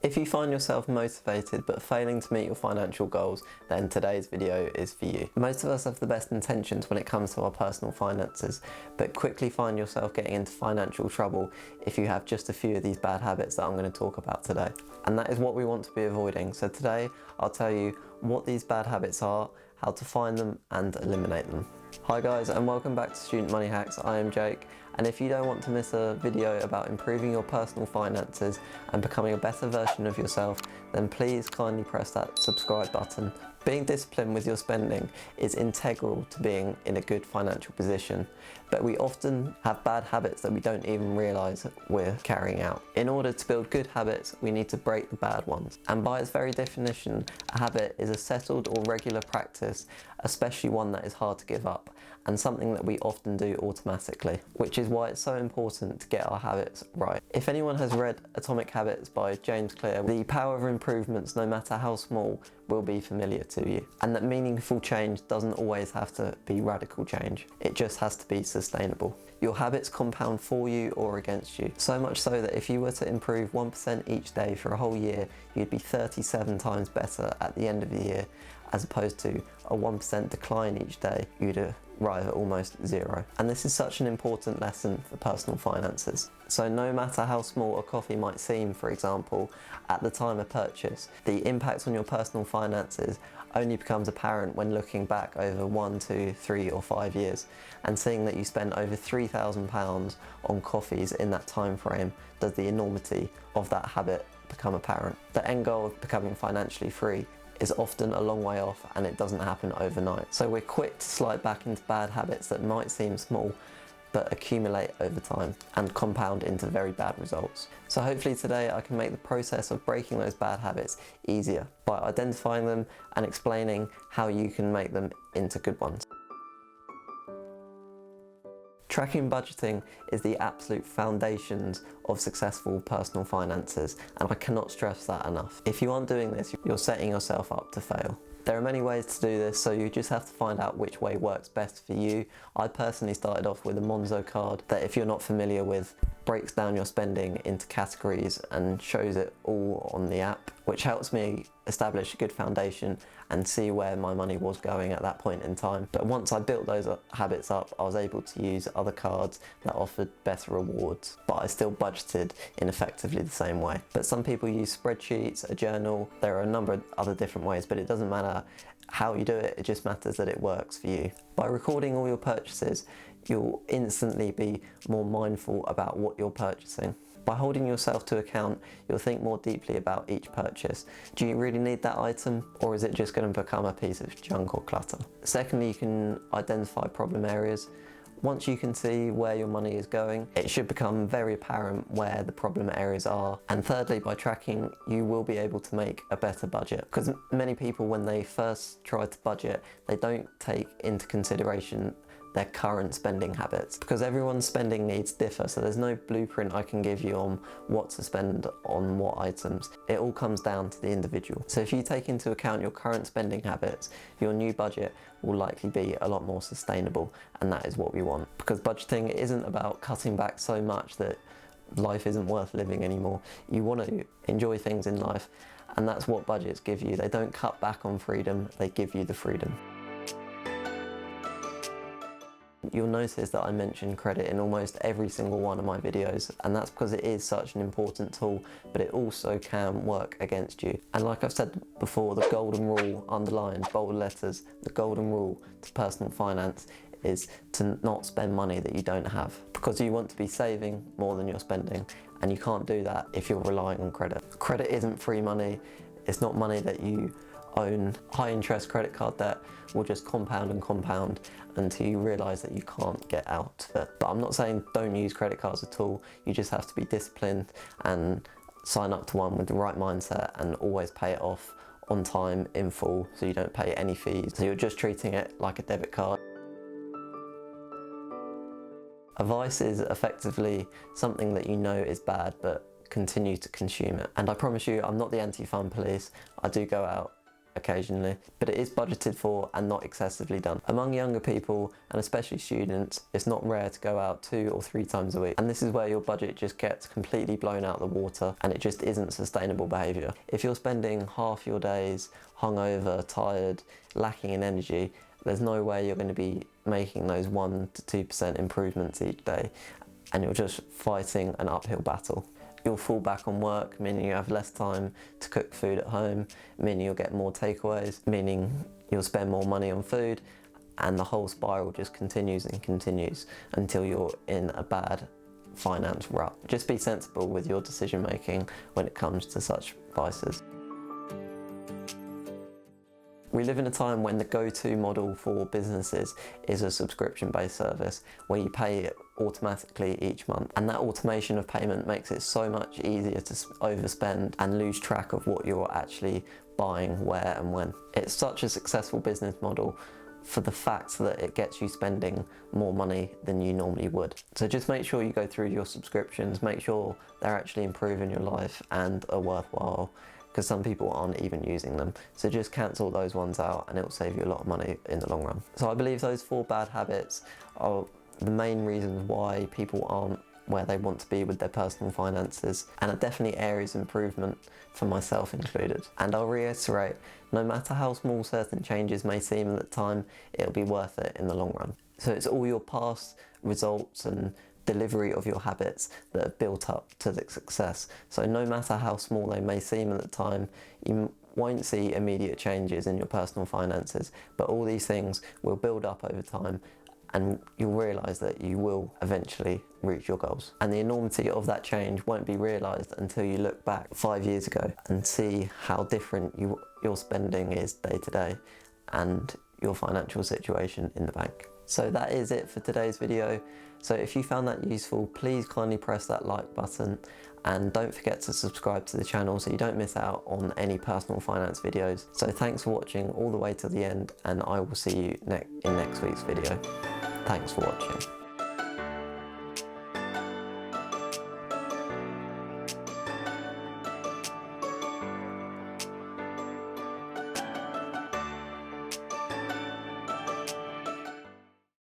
If you find yourself motivated but failing to meet your financial goals, then today's video is for you. Most of us have the best intentions when it comes to our personal finances, but quickly find yourself getting into financial trouble if you have just a few of these bad habits that I'm going to talk about today. And that is what we want to be avoiding. So today I'll tell you what these bad habits are, how to find them and eliminate them. Hi guys, and welcome back to Student Money Hacks. I am Jake, and if you don't want to miss a video about improving your personal finances and becoming a better version of yourself, then please kindly press that subscribe button. Being disciplined with your spending is integral to being in a good financial position, but we often have bad habits that we don't even realise we're carrying out. In order to build good habits, we need to break the bad ones. And by its very definition, a habit is a settled or regular practice, especially one that is hard to give up, and something that we often do automatically, which is why it's so important to get our habits right. If anyone has read Atomic Habits by James Clear, the power of improvements, no matter how small, will be familiar to you, and that meaningful change doesn't always have to be radical change. It just has to be sustainable. Your habits compound for you or against you, so much so that if you were to improve 1% each day for a whole year, you'd be 37 times better at the end of the year, as opposed to a 1% decline each day, you'd arrive at almost zero. And this is such an important lesson for personal finances. So no matter how small a coffee might seem, for example, at the time of purchase, the impact on your personal finances only becomes apparent when looking back over 1, 2, 3 or 5 years and seeing that you spent over £3,000 on coffees in that time frame. Does the enormity of that habit become apparent? The end goal of becoming financially free is often a long way off, and it doesn't happen overnight. So we're quick to slide back into bad habits that might seem small but accumulate over time and compound into very bad results. So hopefully today I can make the process of breaking those bad habits easier by identifying them and explaining how you can make them into good ones. Tracking budgeting is the absolute foundations of successful personal finances, and I cannot stress that enough. If you aren't doing this, you're setting yourself up to fail. There are many ways to do this, so you just have to find out which way works best for you. I personally started off with a Monzo card that, if you're not familiar with, breaks down your spending into categories and shows it all on the app, which helps me establish a good foundation and see where my money was going at that point in time. But once I built those habits up, I was able to use other cards that offered better rewards, but I still budgeted in effectively the same way. But some people use spreadsheets, a journal. There are a number of other different ways, but it doesn't matter how you do it, it just matters that it works for you. By recording all your purchases, you'll instantly be more mindful about what you're purchasing. By holding yourself to account, you'll think more deeply about each purchase. Do you really need that item, or is it just going to become a piece of junk or clutter? Secondly, you can identify problem areas. Once you can see where your money is going, it should become very apparent where the problem areas are. And thirdly, by tracking, you will be able to make a better budget. Because many people, when they first try to budget, they don't take into consideration their current spending habits, because everyone's spending needs differ, so there's no blueprint I can give you on what to spend on what items. It all comes down to the individual. So if you take into account your current spending habits, your new budget will likely be a lot more sustainable, and that is what we want. Because budgeting isn't about cutting back so much that life isn't worth living anymore. You want to enjoy things in life, and that's what budgets give you. They don't cut back on freedom, they give you the freedom. You'll notice that I mention credit in almost every single one of my videos, and that's because it is such an important tool, but it also can work against you. And like I've said before, the golden rule, underlined, bold letters, the golden rule to personal finance is to not spend money that you don't have, because you want to be saving more than you're spending, and you can't do that if you're relying on credit. Credit isn't free money. It's not money that you own. High interest credit card debt will just compound and compound until you realise that you can't get out of it. But I'm not saying don't use credit cards at all. You just have to be disciplined and sign up to one with the right mindset and always pay it off on time in full, so you don't pay any fees. So you're just treating it like a debit card. A vice is effectively something that you know is bad but continue to consume it. And I promise you, I'm not the anti-fun police. I do go out occasionally, but it is budgeted for and not excessively done. Among younger people, and especially students, it's not rare to go out 2 or 3 times a week, and this is where your budget just gets completely blown out of the water and it just isn't sustainable behaviour. If you're spending half your days hungover, tired, lacking in energy, there's no way you're going to be making those 1 to 2% improvements each day, and you're just fighting an uphill battle. You'll fall back on work, meaning you have less time to cook food at home, meaning you'll get more takeaways, meaning you'll spend more money on food, and the whole spiral just continues and continues until you're in a bad finance rut. Just be sensible with your decision making when it comes to such vices. We live in a time when the go-to model for businesses is a subscription-based service where you pay automatically each month, and that automation of payment makes it so much easier to overspend and lose track of what you're actually buying, where and when. It's such a successful business model for the fact that it gets you spending more money than you normally would. So just make sure you go through your subscriptions, make sure they're actually improving your life and are worthwhile, because some people aren't even using them. So just cancel those ones out and it will save you a lot of money in the long run. So I believe those 4 bad habits are the main reasons why people aren't where they want to be with their personal finances, and are definitely areas of improvement for myself included. And I'll reiterate, no matter how small certain changes may seem at the time, it'll be worth it in the long run. So it's all your past results and delivery of your habits that have built up to the success. So no matter how small they may seem at the time, you won't see immediate changes in your personal finances, but all these things will build up over time, and you'll realise that you will eventually reach your goals. And the enormity of that change won't be realised until you look back 5 years ago and see how different your spending is day to day and your financial situation in the bank. So that is it for today's video. So if you found that useful, please kindly press that like button, and don't forget to subscribe to the channel so you don't miss out on any personal finance videos. So thanks for watching all the way to the end, and I will see you in next week's video. Thanks for watching.